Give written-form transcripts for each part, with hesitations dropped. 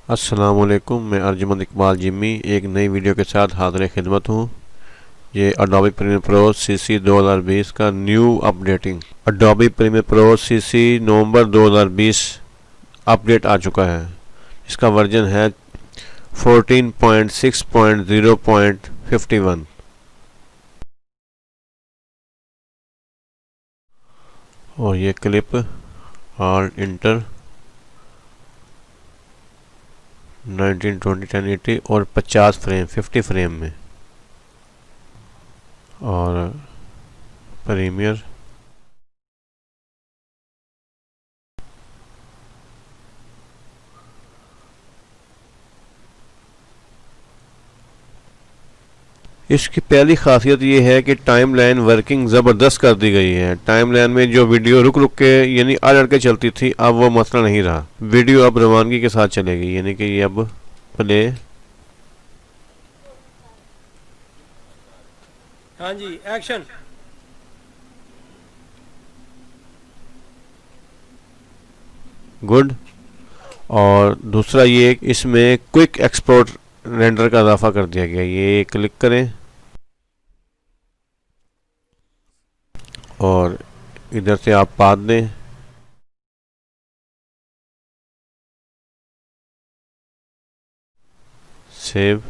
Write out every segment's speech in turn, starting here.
अस्सलामुअलैकुम, मैं अर्जुमंद इकबाल जिम्मी एक नई वीडियो के साथ हाज़िर खिदमत हूँ। ये अडोबी प्रीमियर प्रो सीसी 2020 का new updating Adobe Premiere Pro CC November 2020 update आ चुका है। इसका वर्जन है 14.6.0.51 और ये क्लिप ऑल्ट इंटर 1920 1080 और 50 फ्रेम में और प्रीमियर इसकी पहली खासियत ये है कि टाइमलाइन वर्किंग ज़बरदस्त कर दी गई है। टाइमलाइन में जो वीडियो रुक रुक के यानी अड़ के चलती थी, अब वो मसला नहीं रहा। वीडियो अब रवानगी के साथ चलेगी, यानी कि ये अब प्ले। हाँ जी, एक्शन। गुड। और दूसरा ये इसमें क्विक एक्सपोर्ट रेंडर का इजाफा कर दिया गया। ये क्लिक करें और इधर से आप पाथ दें। सेव।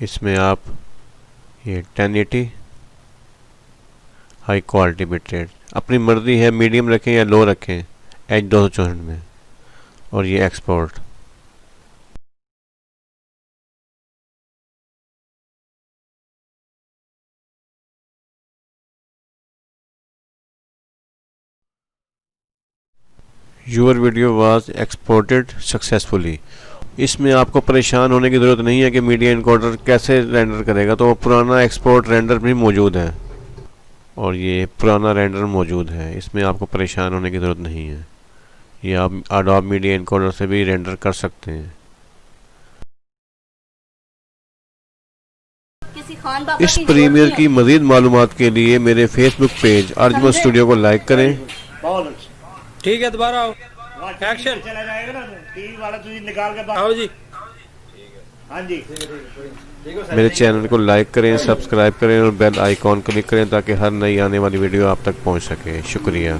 इसमें आप ये 1080 हाई क्वालिटी बिट रेट अपनी मर्जी है, मीडियम रखें या लो रखें एच 264 में। और ये export. Your video was exported successfully. इसमें आपको परेशान होने की ज़रूरत नहीं है कि मीडिया इनकोडर कैसे रेंडर करेगा, तो पुराना एक्सपोर्ट रेंडर भी मौजूद है और ये पुराना रेंडर मौजूद है। इसमें आपको परेशान होने की ज़रूरत नहीं है। ये आप एडोब मीडिया इनकोडर से भी रेंडर कर सकते हैं। इस प्रीमियर की मज़ीद मालूमात के लिए मेरे फेसबुक पेज अर्जुमंद स्टूडियो को लाइक करें। ठीक है, दोबारा आओ। एक्शन। चला जाएगा ना, टीवी वाला तुझे निकाल के आओ जी। हाँ जी। मेरे चैनल को लाइक करें, सब्सक्राइब करें और बेल आइकॉन क्लिक करें ताकि हर नई आने वाली वीडियो आप तक पहुंच सके। शुक्रिया।